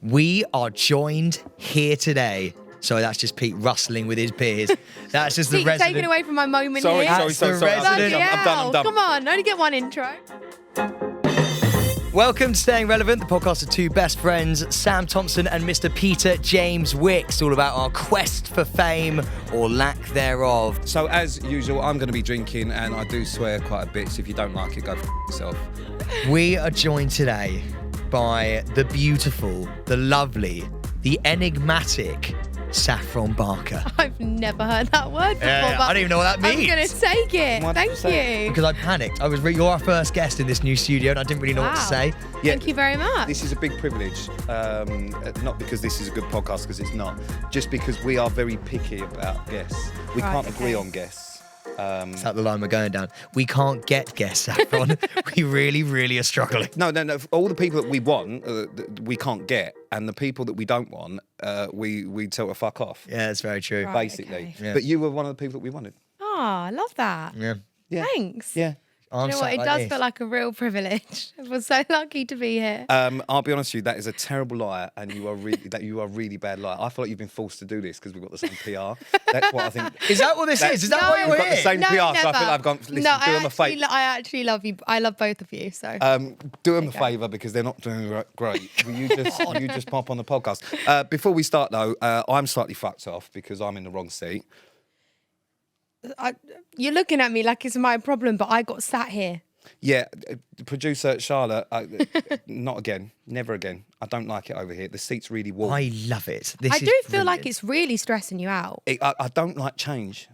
We are joined here today. Sorry, that's just Pete rustling with his peers. That's just the Pete, resident. taken away from my moment Sorry. here. That's the Sorry. resident. I'm done. Come on, only get one intro. Welcome to Staying Relevant, the podcast of two best friends, Sam Thompson and Mr. Peter James Wicks, all about our quest for fame or lack thereof. So as usual, I'm going to be drinking, and I do swear quite a bit. So if you don't like it, go f yourself. We are joined today by the beautiful, the lovely, the enigmatic Saffron Barker. I've never heard that word before, Yeah, but I don't even know what that means. I'm going to take it. Why don't you Thank say you. Because I panicked. You're our first guest in this new studio and I didn't really know what to Wow. say. Yeah, Thank you very much. This is a big privilege. Not because this is a good podcast, because it's not. Just because we are very picky about guests. We Right, can't agree okay. on guests. Is that the line we're going down? We can't get guests, Saffron. We really are struggling. No. All the people that we want, we can't get, and the people that we don't want, we tell to fuck off. Yeah, that's very true. Right. Basically. okay. Yeah. But you were one of the people that we wanted. Oh, I love that. Yeah. Yeah. Thanks. Yeah. I'm You know sat what? It like does this. feel like a real privilege. I was so lucky to be here. I'll be honest with you, that is a terrible lie, and you are really bad liar. I feel like you've been forced to do this because we've got the same PR. That's what I think. Is that what this is? Is that No. why We've you're got the here? same No, PR, so I never. feel like I've gone, listen, No, do them a favour. I actually love you. I love both of you. So Do them a Okay. favour because they're not doing great. Will you just pop on the podcast? Before we start though, I'm slightly fucked off because I'm in the wrong seat. you're looking at me like it's my problem, but I got sat here. Yeah, producer Charlotte, not again, never again. I don't like it over here. The seat's really warm. I love it. This I is do feel like brilliant. it's really stressing you out. I don't like change.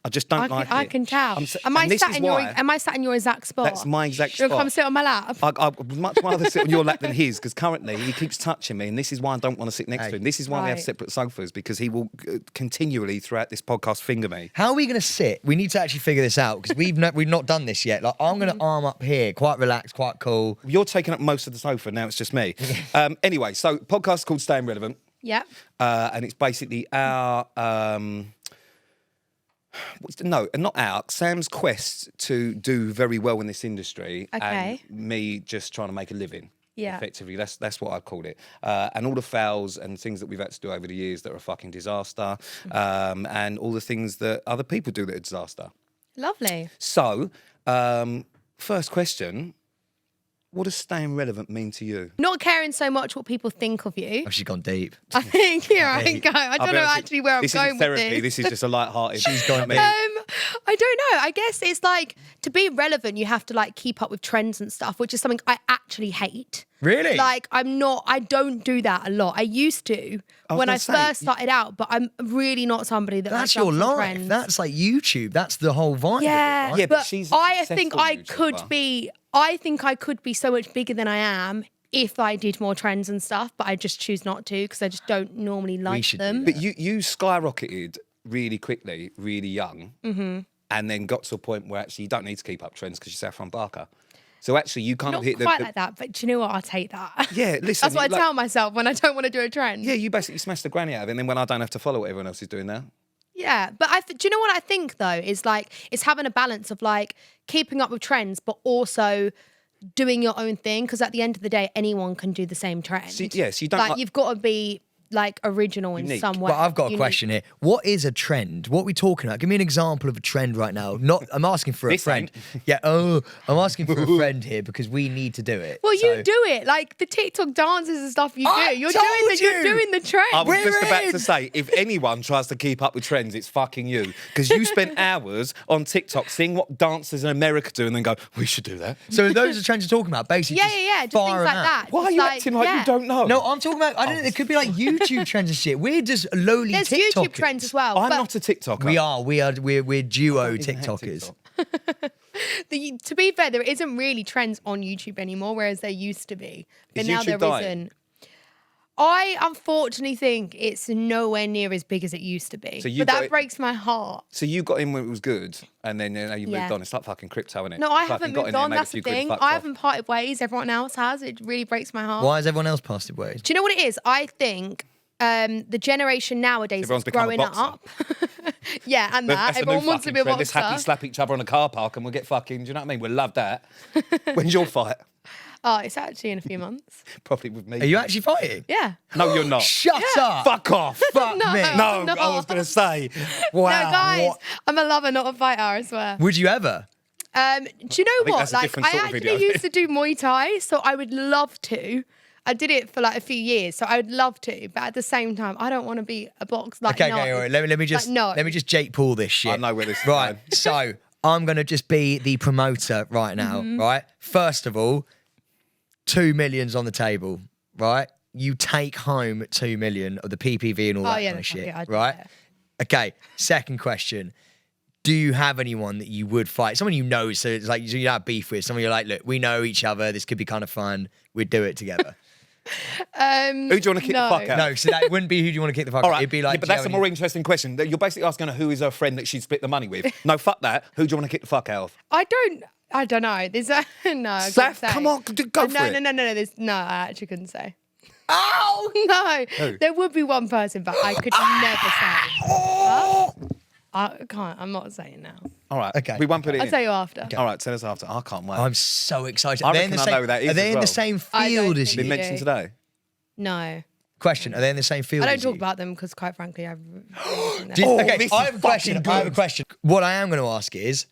I just don't like it. I can tell. I'm s- Am I and this sat is in your? why- Am I sat in your exact spot? That's my exact You'll spot. come sit on my lap. I would much rather sit on your lap than his, because currently he keeps touching me, and this is why I don't want to sit next to him. This is why we have Right. separate sofas, because he will continually throughout this podcast finger me. How are we going to sit? We need to actually figure this out because we've not done this yet. Like I'm going to arm up here, quite relaxed, quite cool. You're taking up most of the sofa, now it's just me. Anyway, so podcast called Staying Relevant, Yep. and it's basically our... Sam's quest to do very well in this industry, Okay. and me just trying to make a living. Yeah. Effectively, that's what I'd call it. And all the fails and things that we've had to do over the years that are a fucking disaster, and all the things that other people do that are disaster. Lovely. So, first question: what does staying relevant mean to you? Not caring so much what people think of you. Oh, she's gone deep. I think here I go. I I'll don't be know honest, actually where I'm this going isn't therapy. with this. This is just a light-hearted. She's gone deep. I don't know. I guess it's like to be relevant, you have to like keep up with trends and stuff, which is something I actually hate. Really? Like I don't do that a lot. I used to when gonna I say, first started out, but I'm really not somebody that That's like, your jumps on life. trends. That's like YouTube. That's the whole vibe. Yeah, Of it, right? Yeah, but but she's a I think successful I could YouTuber. be. I think I could be so much bigger than I am if I did more trends and stuff. But I just choose not to because I just don't normally like should do them. that. But you skyrocketed really quickly, really young, and then got to a point where actually you don't need to keep up trends because you're Saffron Barker. So actually you kind Not of hit quite like that, but do you know what? I'll take that. Yeah, listen. That's what I like- tell myself when I don't want to do a trend. Yeah, you basically smashed the granny out of it, and then when I don't have to follow what everyone else is doing now. Yeah, but do you know what I think though? Is like it's having a balance of like keeping up with trends, but also doing your own thing. Because at the end of the day, anyone can do the same trend. So, yeah, so you don't like like- you've got to be like original in Unique. some way. But I've got a Unique. question here. What is a trend? What are we talking about? Give me an example of a trend right now. I'm asking for a This friend. ain't. Yeah. Oh, I'm asking for a friend here because we need to do it. Well, So- you do it like the TikTok dances and stuff. You I do. You're told doing the. you. You're doing the trend. I was We're just about in. to say, if anyone tries to keep up with trends, it's fucking you. Because you spent hours on TikTok seeing what dancers in America do and then go, we should do that. So those are trends you're talking about, basically. yeah. Just fire things like them out. that. Why are Just you acting like yeah. you don't know? No, I'm talking about. I don't know. It could be like YouTube trends and shit. We're just lowly There's TikTokers. YouTube trends as well. I'm but not a TikToker. We're duo even hate TikTokers. TikTok. To be fair, there isn't really trends on YouTube anymore, whereas there used to be. But Is now YouTube there dying? isn't. I unfortunately think it's nowhere near as big as it used to be. So you but got that it- breaks my heart. So you got in when it was good, and then you moved Yeah. on. It's like fucking crypto, isn't it? No, I You fucking haven't got in moved there, on. made a That's few the quid and thing. fucked I off. haven't parted ways. Everyone else has. It really breaks my heart. Why has everyone else passed away? Do you know what it is? I think the generation nowadays Everyone's is become a growing boxer. up. Yeah, and That's that. the new Everyone wants to fucking be a trend. Let's happy boxer. slap each other in a car park and we'll get fucking, do you know what I mean? We'll love that. When's your fight? Oh, it's actually in a few months. Probably with me. Are you actually fighting? Yeah. No, you're not. Shut up. Fuck off. Fuck No. me. No, No. I was going to say. Wow. No, guys, what? I'm a lover, not a fighter, I swear. Would you ever? Do you know think what? that's a Like, different I sort of actually video. used to do Muay Thai, so I would love to. I did it for like a few years, so I would love to. But at the same time, I don't want to be a box. Like, Okay, no. okay, all right. Let me just Like, no. let me just Jake Paul this shit. I know where this is Right. going. So I'm gonna just be the promoter right now. Mm-hmm. Right. First of all, 2 million's on the table. Right. You take home 2 million of the PPV and all that yeah, kind of that's shit. fine. Yeah, I'd do right. that. Okay. Second question. Do you have anyone that you would fight? Someone you know, so it's like you have beef with. Someone you're like, look, we know each other. This could be kind of fun. We'd do it together. Who do you want to kick the fuck out? No, so that wouldn't be who do you want to kick the fuck All out. right, It'd be like, yeah, but do you that's a have more any- interesting question. You're basically asking her who is her friend that she'd split the money with. No, fuck that. Who do you want to kick the fuck out of? I don't know. There's no. I couldn't Saf, say. come on, go for no, it. No. No, I actually couldn't say. Ow! No, Who? there would be one person, but I could never say. Huh? I can't. I'm not saying now. All right, Okay. we won't put it I'll in. tell you after. All right, tell us after. I can't wait. I'm so excited. I Are they in reckon the I same, know who that is Are they as in well. the same I don't field as think Been you? they mentioned do. today. No, Question: Are they in the same field? I don't as talk you? about them because, quite frankly, I've. Okay, this I is have a question. fucking I have a good. question. What I am going to ask is,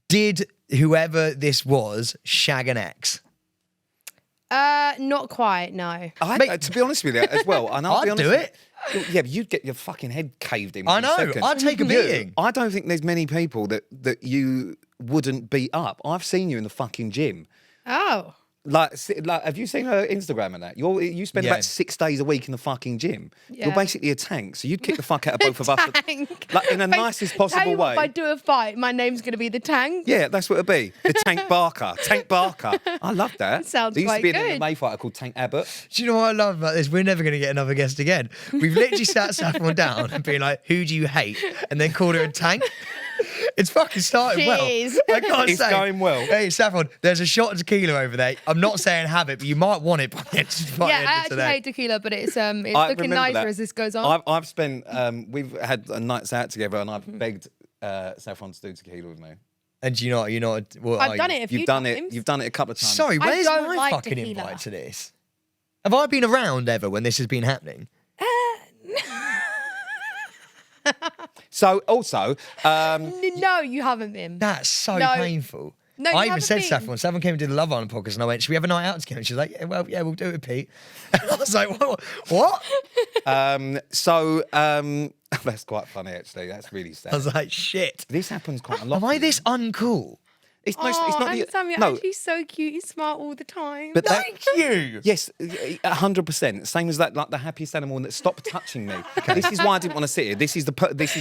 did whoever this was shag an ex? Not quite. No. To be honest with you, as well, and I'll be I'd honest do with it. you, yeah, but you'd get your fucking head caved in. I within know. seconds. I'd take a You, beating. I don't think there's many people that you wouldn't beat up. I've seen you in the fucking gym. Oh. Like, have you seen her Instagram and that? You spend Yeah. about 6 days a week in the fucking gym. You're Yeah. basically a tank, so you'd kick the fuck out of both of us. Tank. Like, in the Tell nicest you possible what, way. If I do a fight, my name's going to be the Tank. Yeah, that's what it'd be. The Tank Barker. Tank Barker. I love that. Sounds there used to quite be an good. MMA fighter called Tank Abbott. Do you know what I love about this? We're never going to get another guest again. We've literally sat Saffron down and been like, "Who do you hate?" and then called her a tank. It's fucking starting Cheers. well. I can't It's say. going well. Hey, Saffron, there's a shot of tequila over there. I'm not saying have it, but you might want it by the end of Yeah, I actually today. hate tequila, but it's I looking remember nicer that. as this goes on. I've spent, we've had nights out together and Mm-hmm. I've begged Saffron to do tequila with me. And you're not. What I've are done you? it a few You've done times. it. You've done it a couple of times. Sorry, I where's don't my like fucking tequila. invite to this? Have I been around ever when this has been happening? So also, No, you haven't been. That's so No. painful. No, you I even haven't said been. Saffron. Saffron came and did the Love Island podcast, and I went, "Should we have a night out together?" And she's like, "Yeah, we'll do it, Pete." And I was like, "What?" that's quite funny actually. That's really sad. I was like, "Shit." This happens quite a lot. Am I this uncool? It's not. Oh, It's not. and Sam, you're no, actually so cute. You're smart all the time. but that, Thank you. yes, 100%. Same as that, like the happiest animal that stop touching me. This is why I didn't want to sit here. This is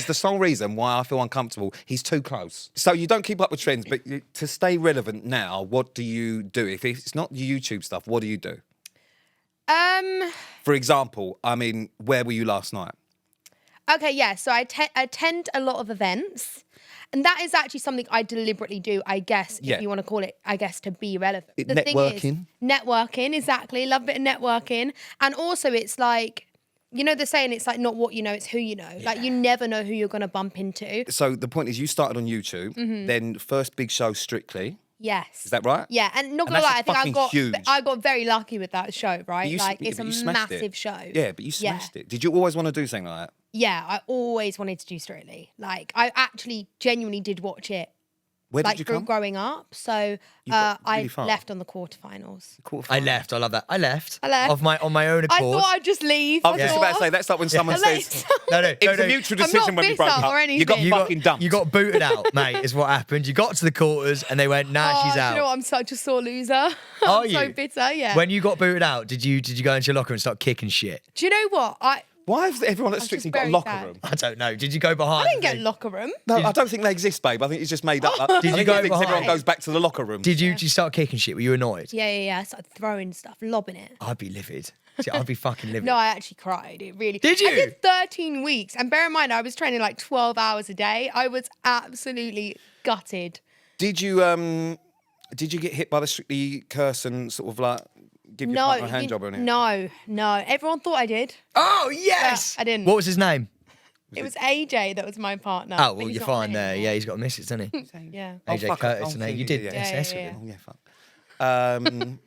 the sole reason why I feel uncomfortable. He's too close. So you don't keep up with trends, but to stay relevant now, what do you do? If it's not YouTube stuff, what do you do? For example, I mean, where were you last night? Okay, yeah. So I attend a lot of events. And that is actually something I deliberately do, I guess, Yeah. if you want to call it, I guess, to be relevant. The Networking. thing is, networking, exactly. Love a bit of networking. And also it's like, you know the saying, it's like not what you know, it's who you know. Like you never know who you're going to bump into. So the point is, you started on YouTube, then first big show, Strictly. Yes. Is that right? Yeah, and not And gonna that's lie, I think fucking huge. I got very lucky with that show, right? You- Like but it's a you smashed it. massive show. Yeah, but you smashed it. Did you always want to do something like that? Yeah, I always wanted to do Strictly. Like I actually genuinely did watch it Where did like you through come? growing up. So got I really far. left on the quarterfinals. I left. I love that. I left. I left. on my own I accord. thought I'd just leave. I was just about to say, that's like when someone I says, left. No, it was a mutual I'm decision not when we broke bitter up. or You got anything. fucking dumped. You got booted out, mate. Is what happened. You got to the quarters and they went, "Nah, she's Do out." you know what? I'm such a sore loser. Are I'm so you? bitter. Yeah. When you got booted out, did you go into your locker and start kicking shit? Do you know what? Why has everyone at I'm Strictly just got a very locker sad. room? I don't know. Did you go behind? I didn't the get thing? locker room. No, I don't think they exist, babe. I think it's just made up. I Did you think go he thinks everyone behind? goes back to the locker room. Did you start kicking shit? Were you annoyed? Yeah. I started throwing stuff, lobbing it. I'd be livid. See, I'd be fucking livid. No, I actually cried. It really. Did you? I did 13 weeks, and bear in mind, I was training like 12 hours a day. I was absolutely gutted. Did you get hit by the Strictly curse and sort of like give your No, partner a hand job or anything? no. Everyone thought I did. Oh yes. Yeah, I didn't. What was his name? It was AJ that was my partner. Oh but well, he's you're not fine there there. anymore. Yeah, he's got a missus, doesn't he? Yeah. Oh, AJ fuck it. Curtis, Oh, and you yeah, did yeah. SS Yeah. with him. Oh, yeah, fuck.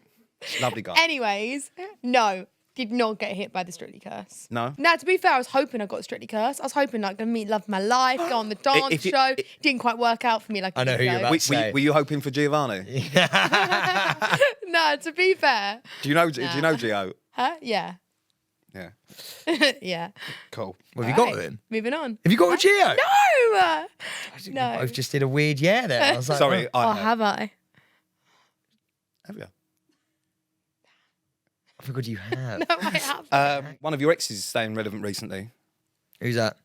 Lovely guy. Anyways, no, did not get hit by the Strictly curse. No? Now, to be fair, I was hoping I got Strictly curse. I was hoping like gonna meet love of my life, go on the dance show. Didn't quite work out for me. Like I know who you're about to say. Were you hoping for Giovanni? No, to be fair. Do you know Gio? Huh? Yeah. Yeah. Yeah. Cool. What have you got with him? Moving on. Have you got with Gio? No. No. I just did a weird yeah there. I was like, Sorry, oh, Oh, have I? Have you? I forgot you have. No, I have. One of your exes is staying relevant recently. Who's that?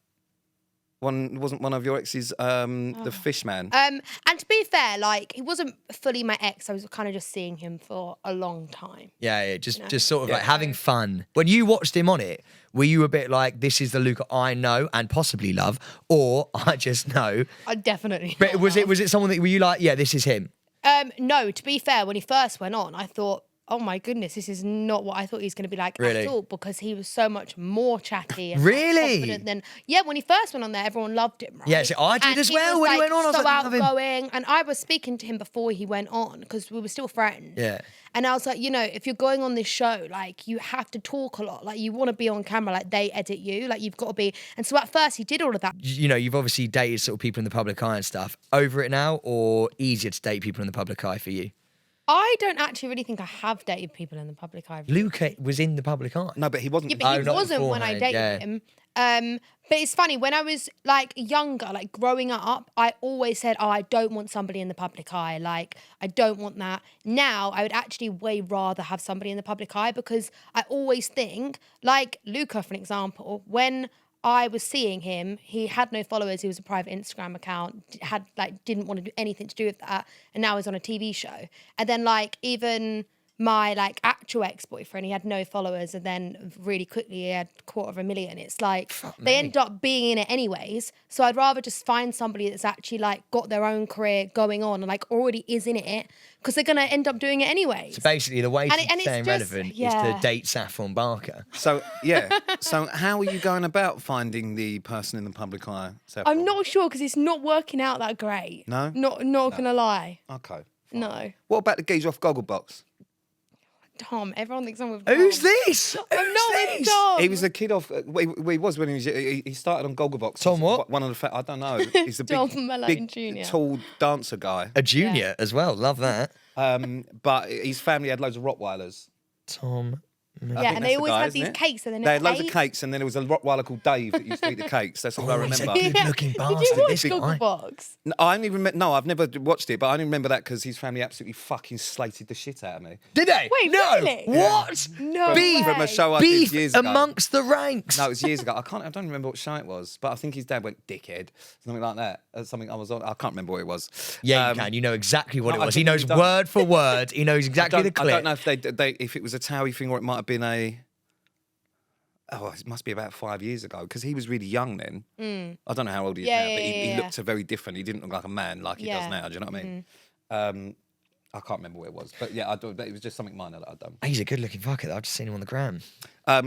Wasn't one of your exes the fish man? And to be fair, like he wasn't fully my ex. I was kind of just seeing him for a long time. Yeah, just sort of like having fun. When you watched him on it, were you a bit like, this is the Luca I know and possibly love, or I just know? I definitely. But was it someone that were you like, yeah, this is him? No, to be fair, when he first went on, I thought, oh my goodness, this is not what I thought he was going to be like Really? at all, because he was so much more chatty and Really? confident than. Yeah, when he first went on there, everyone loved him, right? Yeah, so I did And as he well was, when he went on. I was so like, love him. outgoing, and I was speaking to him before he went on because we were still friends. Yeah. And I was like, you know, if you're going on this show, like you have to talk a lot. Like you want to be on camera, like they edit you, like you've got to be. And so at first he did all of that. You know, you've obviously dated sort of people in the public eye and stuff. Over it now, or easier to date people in the public eye for you? I don't actually really think I have dated people in the public eye. Luca was in the public eye. No, but he wasn't. Yeah, but he not wasn't when I beforehand, dated yeah. him. But it's funny, when I was like younger, like growing up, I always said, oh, I don't want somebody in the public eye. Like, I don't want that. Now, I would actually way rather have somebody in the public eye, because I always think, like Luca, for an example, when I was seeing him, he had no followers. He was a private Instagram account, didn't want to do anything to do with that. And now he's on a TV show. And then like even my like actual ex-boyfriend, he had no followers, and then really quickly he had 250,000. It's like they end up being in it anyways. So I'd rather just find somebody that's actually like got their own career going on and like already is in it, because they're gonna end up doing it anyways. So basically, the way to it's stay just- relevant is to date Saffron Barker. So yeah. So how are you going about finding the person in the public eye? Saffron? I'm not sure, because it's not working out that great. No? Not gonna lie. Okay. Fine. No. What about the geezer off Gogglebox? Tom, everyone thinks I'm with Who's Tom. this? I'm not with this? Tom. He was a kid off. He was when he started on Gogglebox. Tom what? One of the. I don't know. He's a Tom big, Malone big Jr.. tall dancer guy. A junior as well. Love that. But his family had loads of Rottweilers. Tom. Yeah, and they always had these cakes, and then They had loads of ate. cakes, and then there was a Rottweiler called Dave that used to eat the cakes. That's all I He's a remember. good-looking bastard. Did you watch this guy. Gogglebox? No, I only remember. No, I've never watched it, but I only remember that because his family absolutely fucking slated the shit out of me. Did they? Wait, no. really? What? No Beef way. From a show I Beef did years ago. amongst the ranks. No, it was years ago. I don't remember what show it was, but I think his dad went dickhead, something like that. Something I was on. I can't remember what it was. Yeah, you can. You know exactly what no, it I was. He knows genuinely don't. word for word. He knows exactly the I clip. don't know if if it was a Towie thing or it might have been a. Oh, it must be about 5 years ago because he was really young then. I don't know how old he is now, but he looked very different. He didn't look like a man like he does now. Do you know what I mean? I can't remember what it was, but yeah, but it was just something minor that I'd done. He's a good-looking fucker. Though. I've just seen him on the gram.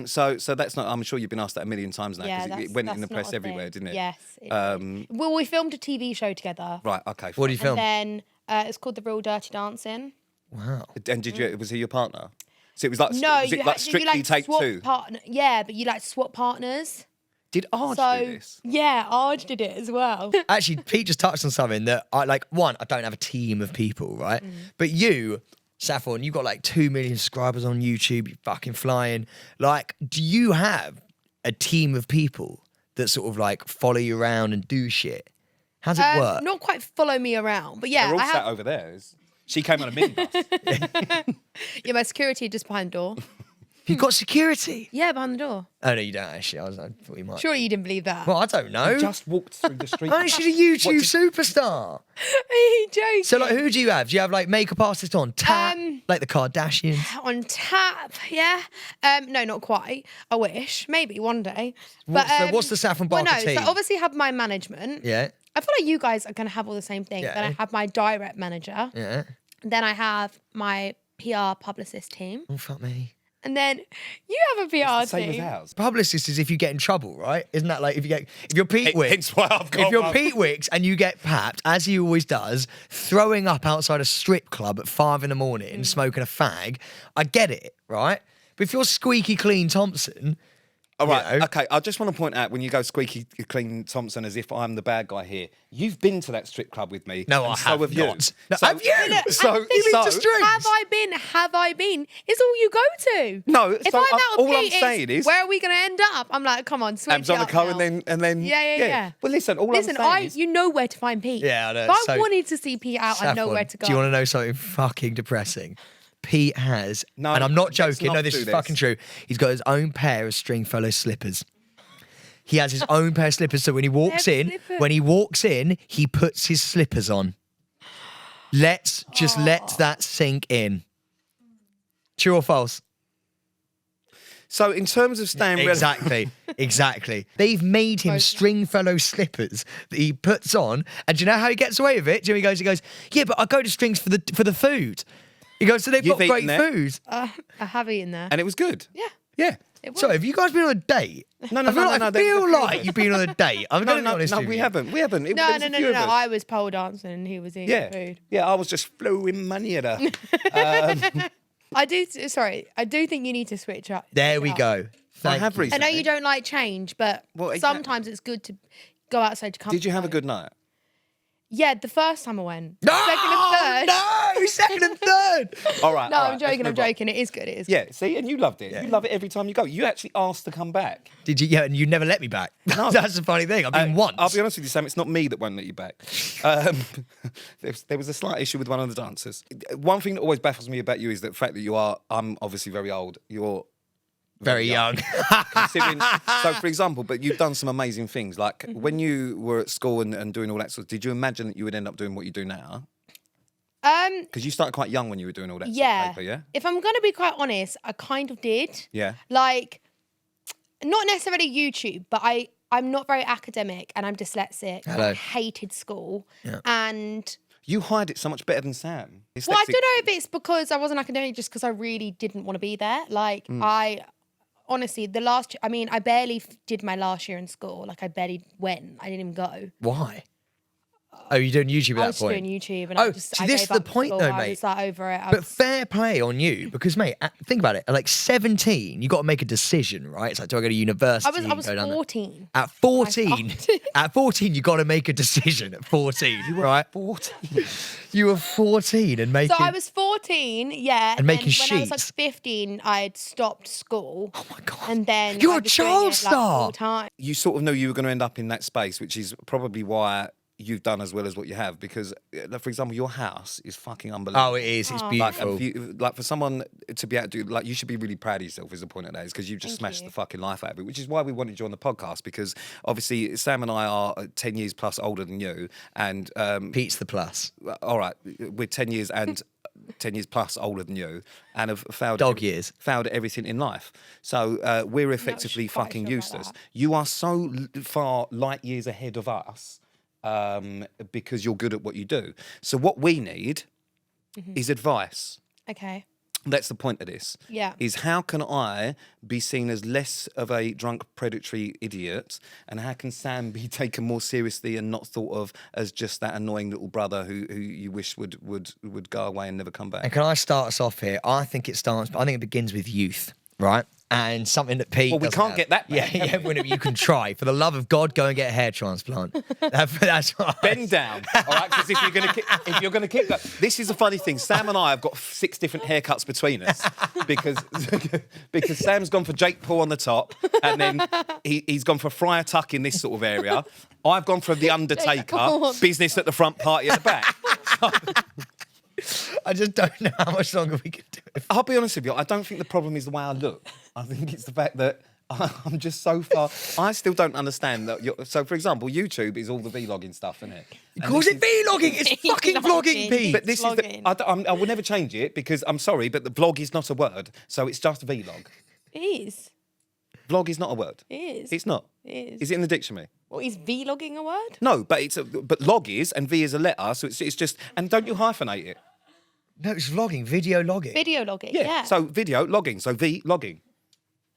So that's not. I'm sure you've been asked that a million times now Yeah, because it went in the that's press not a everywhere, thing. didn't it? Yes. Well, we filmed a TV show together. Right. Okay. What did you film? And then it's called The Real Dirty Dancing. Wow. And did you? Was he your partner? So it was like No, was it you like you strictly like take swap two. partner. Yeah, but you like swap partners. Did Arj So do this? yeah, Arj did it as well. Actually, Pete just touched on something that I like. One, I don't have a team of people, right? But you, Saffron, you've got like 2 million subscribers on YouTube. You're fucking flying. Like, do you have a team of people that sort of like follow you around and do shit? How's it work? Not quite follow me around, but yeah, They're all I sat have. over there. She came on a minibus. Yeah, my security just behind the door. You've got security. Yeah, behind the door. Oh no, you don't actually. I thought you might. Surely you didn't believe that. Well, I don't know. Just walked through the street. Oh, she's a YouTube superstar. Are you joking? So, like, who do you have? Do you have like makeup artists on tap, like the Kardashians? On tap, yeah. No, not quite. I wish, maybe one day. So what's the Saffron Barker well, no, team? So obviously have my management. Yeah, I feel like you guys are gonna have all the same thing. Yeah. Then I have my direct manager. yeah. Then I have my PR publicist team. Oh fuck me. And then you have a PR Same as team. ours. Publicist is if you get in trouble, right? Isn't that like if you're Pete Wicks? Hence why I've got If you're one. Pete Wicks and you get papped, as he always does, throwing up outside a strip club at 5 a.m, smoking a fag, I get it, right? But if you're Squeaky Clean Thompson, All right, you know, okay. I just want to point out when you go Squeaky Clean Thompson as if I'm the bad guy here. You've been to that strip club with me. no, and I so have have you. not. No, So- have you? So, You mean to strings? Have I been? It's all you go to. No, If so I'm out all with I'm Pete, saying is- where are we going to end up? I'm like, come on, switch Abs on it the up car now. and then Yeah. Well, listen. All Listen, I'm saying is, you know where to find Pete. Yeah, I know. If I So- wanted to see Pete out, I know Saffron, where to go. Do you want to know something fucking depressing? Pete has, No, and I'm not let's joking, not no, this do is this. fucking true. He's got his own pair of Stringfellow slippers. He has his own pair of slippers, so when he walks Pair of in, slippers. he puts his slippers on. Let's just let that sink in. True or false? so in terms of staying relevant, Exactly. They've made him Both. Stringfellow slippers that he puts on, and do you know how he gets away with it? Jimmy goes, yeah, but I go to Strings for the food. He goes, so they've You've got great eaten there? food. I have eaten there. and it was good. Yeah. Yeah. It was. So, have you guys been on a date? No, I feel like you've been on a date. I'm going to be honest no, with we you. haven't. We haven't. There No. was a few of us. I was pole dancing and he was eating Yeah, food. yeah. I was just throwing money at her. I do think you need to switch up. There we go. I have you. I recently. know you don't like change, but Well, exactly. sometimes it's good to go outside to come. Did you have a good night? Yeah, the first time I went. No, Second and third. no, second and third. All right. No, all I'm right, joking. let's I'm move on. joking. It is good. It is. Yeah, see, and you loved it. You love it every time you go. You actually asked to come back. Did you? Yeah, and you never let me back. No. That's the funny thing. I've been once. I'll be honest with you, Sam. It's not me that won't let you back. There was a slight issue with one of the dancers. One thing that always baffles me about you is the fact that you are. I'm obviously very old. You're Very young. considering. So, for example, but you've done some amazing things. Like when you were at school and doing all that sort. Did you imagine that you would end up doing what you do now? Because you started quite young when you were doing all that. Yeah. Sort of paper, yeah. If I'm gonna be quite honest, I kind of did. Yeah. Like, not necessarily YouTube, but I'm not very academic and I'm dyslexic. And Hello. I hated school. Yeah. And You hide it so much better than Sam. well, I don't know if it's because I wasn't academic, just because I really didn't want to be there. Like, I honestly, I barely did my last year in school. Like, I barely went. I didn't even go. Why? Oh, you're doing YouTube at I that was point. doing YouTube, and Oh, I just. see, I this gave is the up point school. though, I mate. was like over it. But fair play on you because, mate, think about it. At like 17, you got to make a decision, right? It's like, do I go to university? I was go down there? 14. At 14, you got to make a decision. At 14, right? 14. You were 14 and making. So I was 14, yeah. And making when I was like sheets. 15, I'd stopped school. Oh my god! And then You're I a was doing child it, like, star. full time. You sort of knew you were going to end up in that space, which is probably why you've done as well as what you have. Because, for example, your house is fucking unbelievable. Oh, it is. It's Oh. beautiful. Like for someone to be able to do, like, you should be really proud of yourself. Is the point of that? Is because you've just Thank smashed you. the fucking life out of it. Which is why we wanted you on the podcast, because obviously Sam and I are 10 years plus older than you, and Pete's the plus. all right, we're 10 years and 10 years plus older than you, and have failed Dog years. failed at everything in life. So we're effectively quite fucking sure about useless. that. You are so far light years ahead of us because you're good at what you do. So what we need is advice. Okay. That's the point of this. Yeah. Is how can I be seen as less of a drunk predatory idiot, and how can Sam be taken more seriously and not thought of as just that annoying little brother who you wish would go away and never come back? And can I start us off here? I think it begins with youth, right? And something that Pete. Well, we doesn't can't have. get that back, Yeah, when you can try. For the love of God, go and get a hair transplant. That's what I- Bend down, all right? Because if you're going to keep that, this is the funny thing. Sam and I have got 6 different haircuts between us because Sam's gone for Jake Paul on the top, and then he's gone for Friar Tuck in this sort of area. I've gone for the Undertaker, Paul. business at the front, party at the back. I just don't know how much longer we can do it. I'll be honest with you. I don't think the problem is the way I look. I think it's the fact that I'm just so far. I still don't understand that. So, for example, YouTube is all the vlogging stuff, isn't it? Of course, it vlogging. It's fucking vlogging, Pete. But this is Vlogging. I will never change it because I'm sorry, but the vlog is not a word. So it's just vlog. It is. Vlog is not a word. It is. It's not. It is. Is it in the dictionary? What, is vlogging a word? No, but but log is and V is a letter, so it's just. And don't you hyphenate it? No, it's vlogging, video logging. Video logging. Yeah. So video logging. So logging.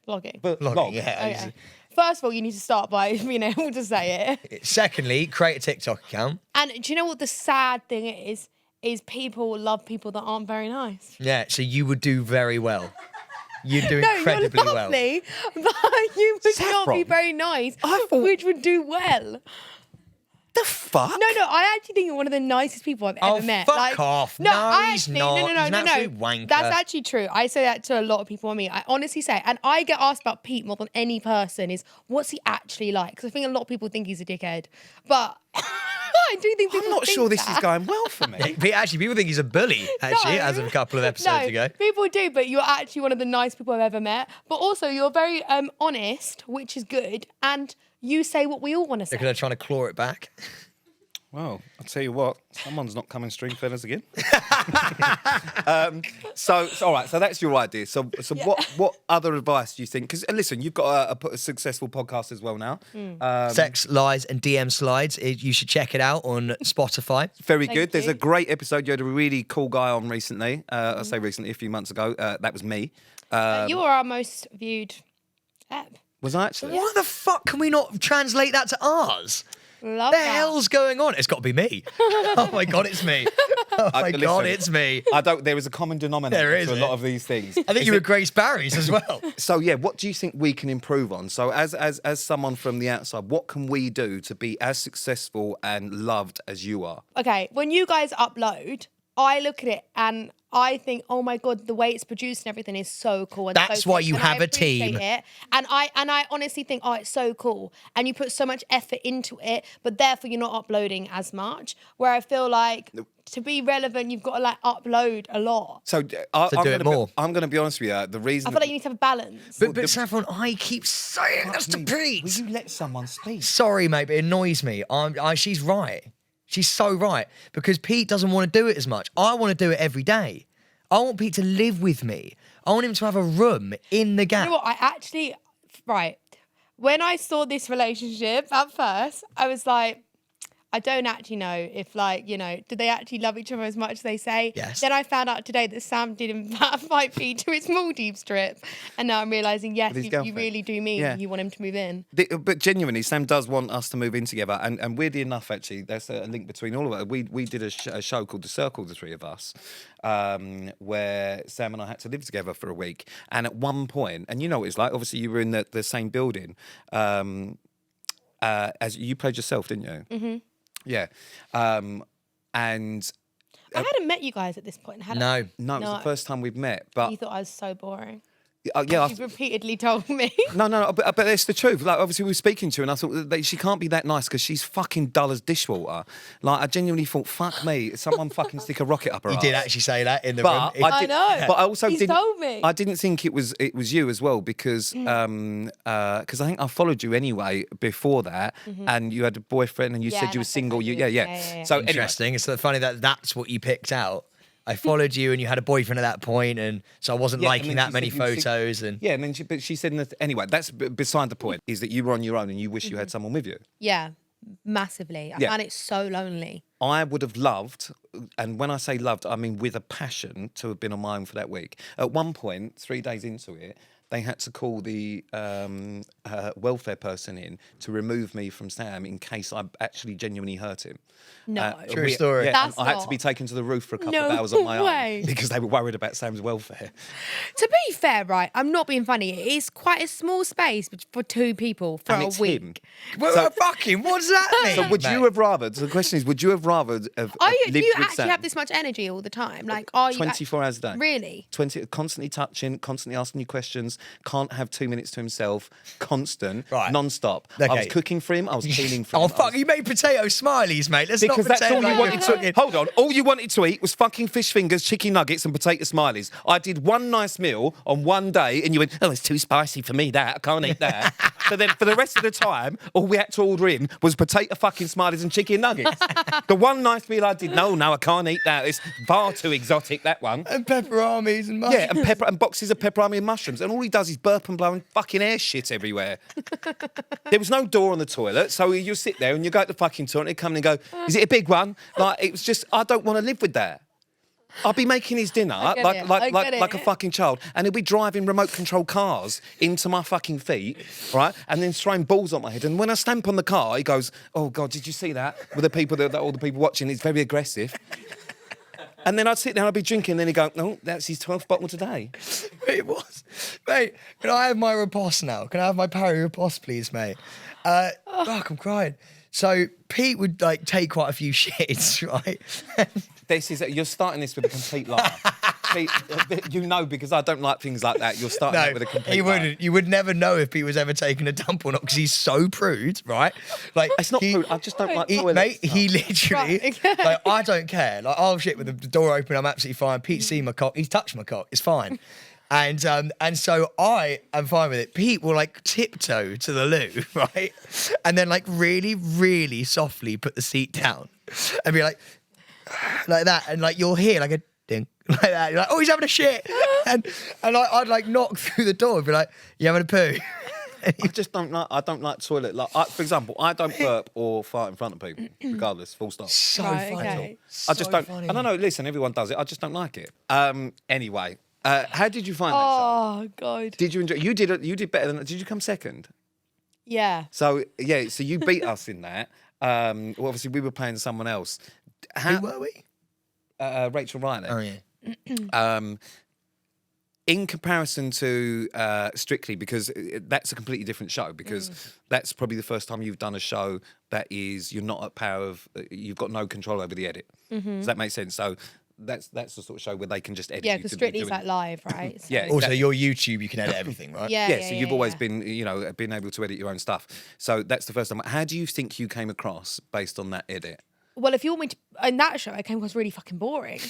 Vlogging. But Logging, log. yeah. Okay. First of all, you need to start by being able to say it. Secondly, create a TikTok account. And do you know what the sad thing is? Is people love people that aren't very nice. Yeah, so you would do very well. You'd do No, incredibly you're well. lovely, but you would not be Saffron. very nice, I thought- which would do well. The fuck? No, I actually think you're one of the nicest people I've ever met. Fuck off. No, No, I he's actually, not. no, He's an absolute wanker. That's actually true. I say that to a lot of people I meet. I honestly say, and I get asked about Pete more than any person, is what's he actually like? Because I think a lot of people think he's a dickhead. But I do think people I'm not think sure this that. is going well for me. Actually, people think he's a bully, actually, No. as of a couple of episodes No, ago. people do, but you're actually one of the nice people I've ever met. But also, you're very honest, which is good, and you say what we all want to say. Because they're trying to claw it back. Well, I'll tell you what, someone's not coming string feathers again. So all right, so that's your idea. So what other advice do you think? Because listen, you've got a successful podcast as well now. Sex, Lies, and DM Slides. You should check it out on Spotify. Very Thank good. There's you. a great episode. You had a really cool guy on recently. I say recently, a few months ago. That was me. You are our most viewed app. Was I actually? Why the fuck can we not translate that to ours? Love The that. hell's going on? It's got to be me. Oh my God, it's me. Oh my Listen, God, it's me. I don't. There is a common denominator There is, to a eh? lot of these things. I think you were Grace Barry's as well. So yeah, what do you think we can improve on? So as someone from the outside, what can we do to be as successful and loved as you are? Okay, when you guys upload, I look at it and I think, oh my God, the way it's produced and everything is so cool. And That's so why sick, you and I have a appreciate team. It. And I honestly think, oh, it's so cool. And you put so much effort into it, but therefore you're not uploading as much. Where I feel like to be relevant, you've got to like upload a lot. So do it more. I'm going to be honest with you. The reason I feel like you need to have a balance. But Saffron, I keep saying that's to Will Pete. you let someone speak? Sorry, mate, but it annoys me. She's right. She's so right. Because Pete doesn't want to do it as much. I want to do it every day. I want Pete to live with me. I want him to have a room in the gap. You know what? I actually, right. When I saw this relationship at first, I was like, I don't actually know if, like, you know, do they actually love each other as much as they say? Yes. Then I found out today that Sam did in fact invite Pete to his Maldives trip. And now I'm realising, yes, his you girlfriend. really do mean Yeah. you want him to move in. But genuinely, Sam does want us to move in together. And weirdly enough, actually, there's a link between all of it. We did a show called The Circle, the three of us, where Sam and I had to live together for a week. And at one point, and you know what it's like, obviously you were in the same building, as you played yourself, didn't you? Mm-hmm. Yeah. And I hadn't met you guys at this point, had I? No. no, it was the first time we've met. But You thought I was so boring. yeah, You've repeatedly told me. No, but it's the truth. Like, obviously, we were speaking to her, and I thought that she can't be that nice because she's fucking dull as dishwater. Like, I genuinely thought, fuck me, someone fucking stick a rocket up her You ass. did actually say that in the But room. I, did, know. But I also He's didn't. told me. I didn't think it was you as well because I think I followed you anyway before that, and you had a boyfriend, and you Yeah, said you were that's single. exactly Yeah. it. Yeah. So anyway, Interesting. It's so funny that that's what you picked out. I followed you and you had a boyfriend at that point, and so I wasn't Yeah, liking and then that she many said you photos. And yeah, and then she said anyway. That's beside the point. Is that you were on your own and you wish you had someone with you. Yeah, massively. I Yeah. found it so lonely. I would have loved, and when I say loved, I mean with a passion, to have been on my own for that week. At one point, 3 days into it, they had to call the welfare person in to remove me from Sam in case I actually genuinely hurt him. No. True story. Yeah, That's and I had to not- be taken to the roof for a couple No of hours on my way. own because they were worried about Sam's welfare. To be fair, right, I'm not being funny. It is quite a small space for two people for And a it's week. him. well, So- fucking, what does that mean? So would you mate? have rather? So the question is, would you have rather have Are you, lived do you with actually Sam have this much energy all the time? Like, are you 24 hours a day? Really? 20, constantly touching, constantly asking you questions, can't have 2 minutes to himself, constant, Right. non-stop. I was Okay. cooking for him, I was cleaning for him. Oh, I was- fuck, you made potato smileys, mate. Let's Because not that's pretend all you like wanted you're to cooking. Hold on, all you wanted to eat was fucking fish fingers, chicken nuggets and potato smileys. I did one nice meal on one day and you went, oh, it's too spicy for me, that. I can't eat that. So then for the rest of the time, all we had to order in was potato fucking smileys and chicken nuggets. The one nice meal I did, no, I can't eat that. It's far too exotic, that one. And pepperonis and Yeah, and pepper and boxes of pepperoni and mushrooms. And all he does is burp and blow and fucking air shit everywhere. There was no door on the toilet, so you sit there and you go to the fucking toilet and come in and go, is it a big one? Like, it was just, I don't want to live with that. I'll be making his dinner I get like a it. fucking child, and he'll be driving remote control cars into my fucking feet, right? And then throwing balls on my head. And when I stamp on the car, he goes, "Oh God, did you see that?" With the people that all the people watching, it's very aggressive. And then I'd sit there and I'd be drinking, and then he'd go, "No, that's his 12th bottle today." It was. Mate, can I have my riposte now? Can I have my Parry riposte, please, mate? Fuck, I'm crying. So Pete would like take quite a few shits, right? You're starting this with a complete lie. Pete, you know, because I don't like things like that. You're starting it with a complete he lie. wouldn't. You would never know if Pete was ever taking a dump or not because he's so prude, right? Like It's not prude. I just don't like toilets. Mate, he literally, Right, okay. like, I don't care. Like, I'll shit with the door open. I'm absolutely fine. Pete's seen my cock. He's touched my cock. It's fine. And so I am fine with it. Pete will like tiptoe to the loo, right? And then like really, really softly put the seat down and be like that. And like you'll hear like a ding like that. You're like, oh, he's having a shit. And I'd like knock through the door and be like, you having a poo? I just don't like. I don't like toilet. Like, for example, I don't burp or fart in front of people, regardless. Full stop. So Right, funny. okay. I just don't. Funny. I don't know. Listen, everyone does it. I just don't like it. Anyway, how did you find that show? Oh God. Did you enjoy? You did better than. Did you come second? Yeah. So yeah. So you beat us in that. Well, obviously, we were playing someone else. Who were we? Rachel Riley. Oh yeah. In comparison to Strictly, because that's a completely different show, because that's probably the first time you've done a show that is, you're not at power of, you've got no control over the edit. Does that make sense? So that's the sort of show where they can just edit. Yeah, you because to be Strictly's doing- like live, right? So. Yeah. Also, Exactly. your YouTube, you can edit everything, right? Yeah. So you've always been, been able to edit your own stuff. So that's the first time. How do you think you came across based on that edit? Well, if you want me to, in that show, I came across really fucking boring.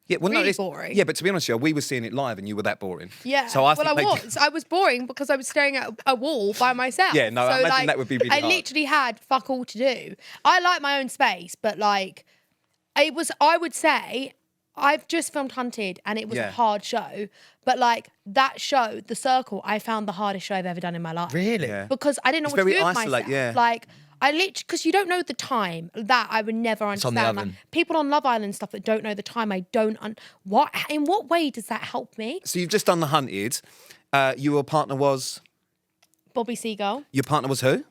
Yeah, well, Really it's boring. Yeah, but to be honest, we were seeing it live, and you were that boring. Yeah. So I I was boring because I was staring at a wall by myself. Yeah, no, I imagine that would be really I hard. literally had fuck all to do. I like my own space, but like, I would say, I've just filmed Hunted, and it was Yeah. a hard show. But like that show, The Circle, I found the hardest show I've ever done in my life. Really? Yeah. Because I didn't know It's what to very do with isolate, myself. yeah. Like, I literally, because you don't know the time. That I would never on understand. the Like, oven. people on Love Island stuff that don't know the time, I don't. What? In what way does that help me? So you've just done The Hunted. Your partner was Bobby Seagull. Your partner was who?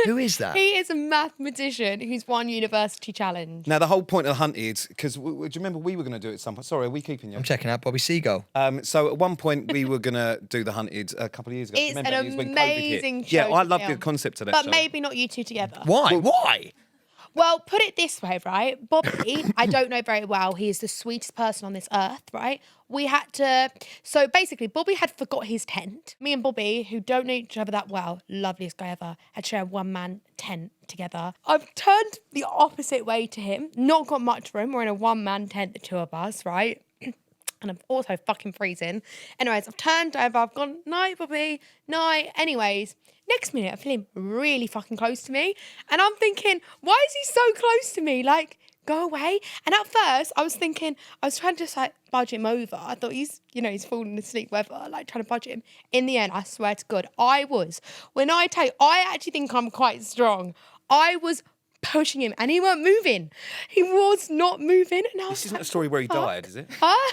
Who is that? He is a mathematician who's won university challenge. Now the whole point of Hunted, because do you remember we were going to do it at some point? Sorry, are we keeping you? I'm checking out Bobby Seagull. So at one point we were going to do The Hunted a couple of years ago. It's Remember, an it was when COVID hit. amazing show. Yeah, I to love the film. concept of that But show. maybe not you two together. Why? Why? Well, put it this way, right? Bobby, I don't know very well. He is the sweetest person on this earth, right? We had to. So basically, Bobby had forgot his tent. Me and Bobby, who don't know each other that well, loveliest guy ever, had shared a one-man tent together. I've turned the opposite way to him, not got much room. We're in a one-man tent, the two of us, right? And I'm also fucking freezing. Anyways, I've turned over, I've gone, night, Bobby, night. Anyways, next minute, I feel him really fucking close to me. And I'm thinking, why is he so close to me? Like, go away. And at first, I was thinking, I was trying to just like budge him over. I thought he's falling asleep, whatever, like trying to budge him. In the end, I swear to God, I actually think I'm quite strong. I was pushing him and he weren't moving. He was not moving. And I was This isn't like, a story where he "Fuck?" died, is it? Huh?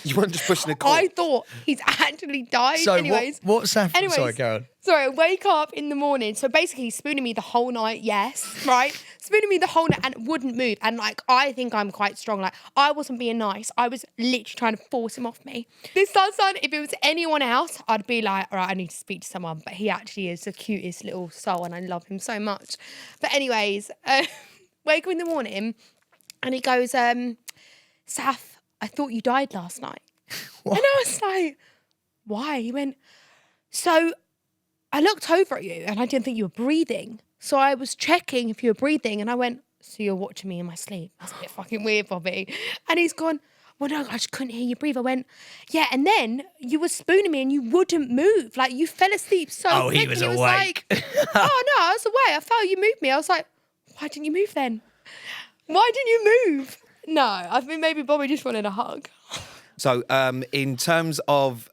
You weren't just pushing a call. I thought he's actually died. So Anyways. what Saffron? Anyways, Sorry, Karen. Sorry, I wake up in the morning. So basically, he's spooning me the whole night. Yes, right? Spooning me the whole night and wouldn't move. And like, I think I'm quite strong. Like, I wasn't being nice. I was literally trying to force him off me. This son, if it was anyone else, I'd be like, all right, I need to speak to someone. But he actually is the cutest little soul and I love him so much. But anyways, wake up in the morning and he goes, Saf, I thought you died last night. What? And I was like, why? He went, so I looked over at you and I didn't think you were breathing. So I was checking if you were breathing and I went, so you're watching me in my sleep? That's a bit fucking weird, Bobby. And he's gone, well, no, I just couldn't hear you breathe. I went, yeah. And then you were spooning me and you wouldn't move. Like you fell asleep so Oh, quick. he was and awake. Like, oh, no, I was awake. I felt you moved me. I was like, why didn't you move then? Why didn't you move? No, I think maybe Bobby just wanted a hug. So in terms of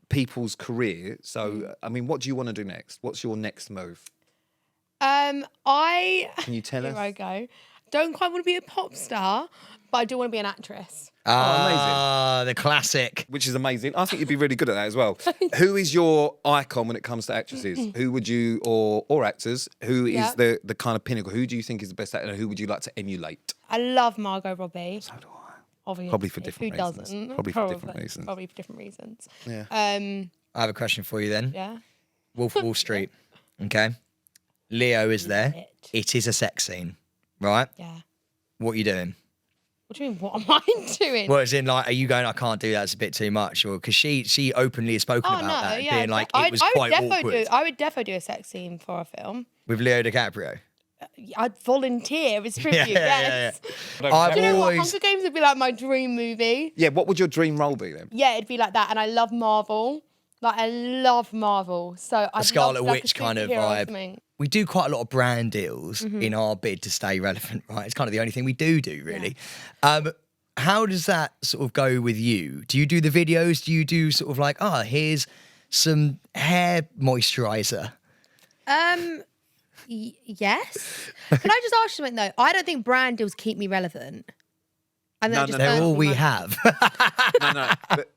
people's career, so I mean, what do you want to do next? What's your next move? Can you tell us? Here I go. Don't quite want to be a pop star, but I do want to be an actress. Ah, the classic. Which is amazing. I think you'd be really good at that as well. Who is your icon when it comes to actresses? Who would you, or actors, who is the kind of pinnacle? Who do you think is the best actor and who would you like to emulate? I love Margot Robbie. So do I. Obviously. Probably for different Who reasons. doesn't? Probably for different reasons. Probably for different reasons. Yeah. I have a question for you then. Yeah. Wolf of Wall Street. Okay. Leo is there. It is a sex scene, right? Yeah. What are you doing? What do you mean? What am I doing? Well, as in, like, are you going, I can't do that, it's a bit too much? Or because she openly has spoken about that, being like, it was quite awkward. I would defo do a sex scene for a film. With Leo DiCaprio. I'd volunteer as tribute, yes. I've Do you know what? always... Hunger Games would be like my dream movie. Yeah, what would your dream role be then? Yeah, it'd be like that. And I love Marvel. Like, I love Marvel. So I'd Scarlet love, like, Witch a kind of superhero or vibe. something. We do quite a lot of brand deals in our bid to stay relevant, right? It's kind of the only thing we do, really. How does that sort of go with you? Do you do the videos? Do you do sort of like, here's some hair moisturizer? Yes. Can I just ask you something though? I don't think brand deals keep me relevant. And No, just no, They're earn all me we money. have. No.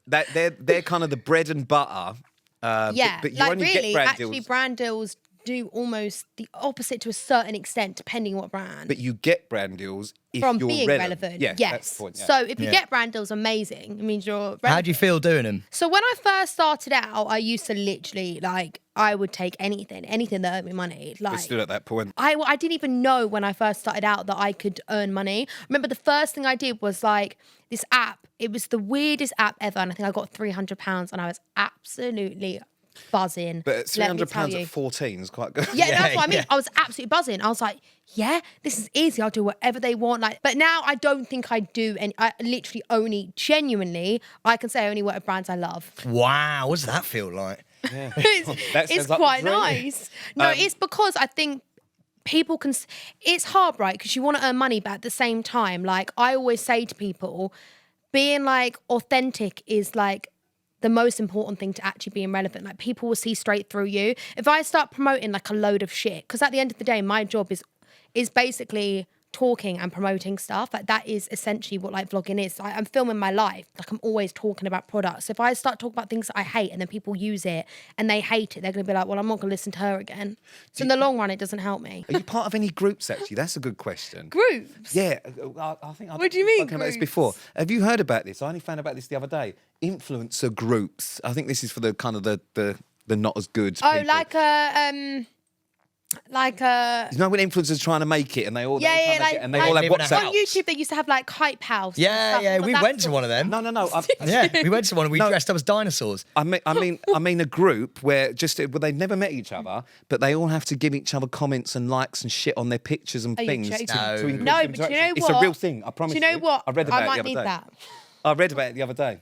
But they're kind of the bread and butter. Yeah, But you like only really, get brand actually, deals. brand deals do almost the opposite to a certain extent, depending on what brand. But you get brand deals if From you're being relevant. relevant, Yeah, yes. that's the point. Yeah. So if you Yeah. get brand deals, amazing. It means you're relevant. How do you feel doing them? So when I first started out, I used to literally I would take anything that earned me money. We're Like still at that point. I didn't even know when I first started out that I could earn money. Remember the first thing I did was like this app. It was the weirdest app ever, and I think I got £300, and I was absolutely buzzing. But at let me £300 tell you. at 14 is quite good. Yeah, that's what I mean. yeah. I was absolutely buzzing. I was like, yeah, this is easy. I'll do whatever they want. Like, but now I don't think I do. And I literally genuinely, I can say I only work with brands I love. Wow, what does that feel like? That it's sounds like quite a dream. nice. No, it's because I think people can. It's hard, right? Because you want to earn money, but at the same time, like I always say to people, being like authentic is like the most important thing to actually being relevant. Like people will see straight through you. If I start promoting like a load of shit, because at the end of the day, my job is basically talking and promoting stuff. Like that is essentially what like vlogging is. Like, I'm filming my life. Like I'm always talking about products. If I start talking about things that I hate and then people use it and they hate it, they're going to be like, well, I'm not going to listen to her again. So in the long run, it doesn't help me. Are you part of any groups, actually? That's a good question. Groups? Yeah, I think I've What do you mean, spoken about this groups? before. Have you heard about this? I only found out about this the other day. Influencer groups. I think this is for the kind of the not as good Oh, people. like a You know when influencers are trying to make it and they all Yeah, try yeah, to make like- it and they like- all have Even WhatsApp. on YouTube, they used to have like Hype House. and Yeah, stuff. yeah, But we that's went to all- one of them. No. Yeah, we went to one and we dressed up as dinosaurs. I mean a group where they never met each other, but they all have to give each other comments and likes and shit on their pictures and Are you things joking? to No. increase No, the but do you know interaction. It's what? a real thing. I promise Do you know what? I read about I might it the need other day. that. I read about it the other day.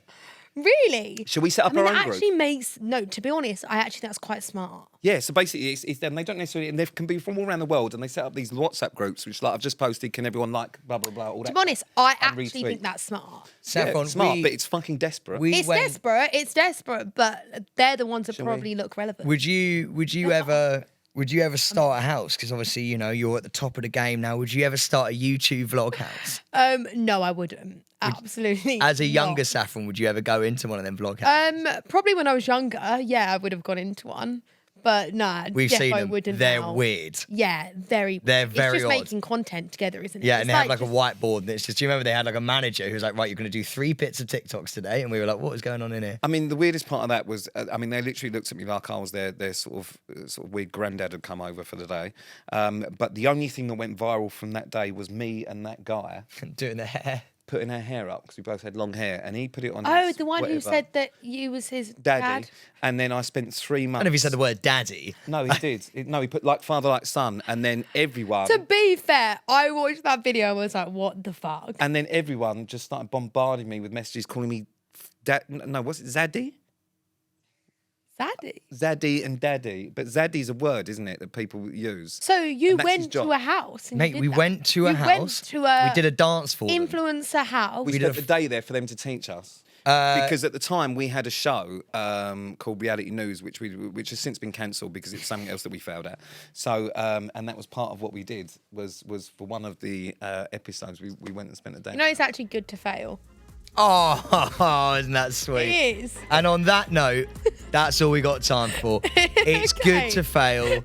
Really? Should we set up I mean, our that own actually group? makes no. To be honest, I actually think that's quite smart. Yeah, so basically it's them. They don't necessarily, and they can be from all around the world, and they set up these WhatsApp groups, which like I've just posted. Can everyone like blah blah blah? All that. To be honest, I And actually retweet. think that's smart. Saffron, smart, but it's fucking desperate. It's desperate. It's desperate, but they're the ones that probably look relevant. Would you ever start a house? Because obviously, you know, you're at the top of the game now. Would you ever start a YouTube vlog house? No, I wouldn't. Absolutely. As a younger not. Saffron, would you ever go into one of them vlog houses? Probably when I was younger, yeah, I would have gone into one. But nah, We've defo seen them. wouldn't They're now. weird. Yeah, very. They're very It's just odd. making content together, isn't it? Yeah, It's and they have like a just- whiteboard. And it's just, do you remember they had like a manager who was like, right, you're going to do 3 bits of TikToks today? And we were like, what is going on in here? I mean, the weirdest part of that was, they literally looked at me like I was their sort of weird granddad had come over for the day. But the only thing that went viral from that day was me and that guy Doing the hair. putting our hair up because we both had long hair, and he put it on. Oh, his the one who whatever, said that you was his daddy, dad. and then I spent 3 months. I don't know if he said the word daddy. No, he did. No, he put like father, like son, and then everyone. To be fair, I watched that video and was like, what the fuck? And then everyone just started bombarding me with messages calling me dad. No, what's it? Zaddy? Zaddy. Zaddy and daddy. But Zaddy's a word, isn't it, that people use? So you And that's his went job. to a house and you Mate, did we that? went to a You house. went to a we did a dance for them. influencer house. We did spent a the day there for them to teach us. Because at the time we had a show called Reality News, which has since been cancelled because it's something else that we failed at. So and that was part of what we did was for one of the episodes we went and spent a day. You know, it's actually good to fail. Oh, isn't that sweet? It is. And on that note, that's all we got time for. It's good to fail,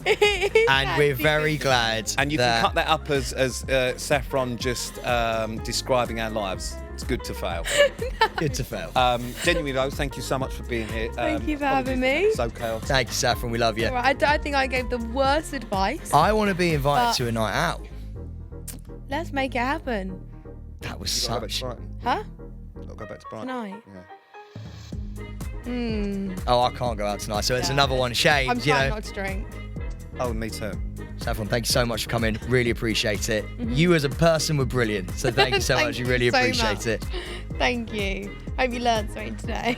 and we're very glad. And you can cut that up as Saffron just describing our lives. It's good to fail. Good to fail. Genuinely though, thank you so much for being here. Thank you for having me. So chaotic. Thank you, Saffron. We love you. All right, I think I gave the worst advice. I want to be invited But- to a night out. Let's make it happen. That was You gotta go back to such. Brighton. Huh? I'll go back to Brighton. Tonight. Yeah. Oh, I can't go out tonight, so it's Yeah. another one. Shame, I'm you trying know. not to drink. Oh, me too. Saffron, thank you so much for coming. Really appreciate it. You as a person were brilliant, so thank you so Thank much. We you really so appreciate much. it. Thank you. Hope you learned something today.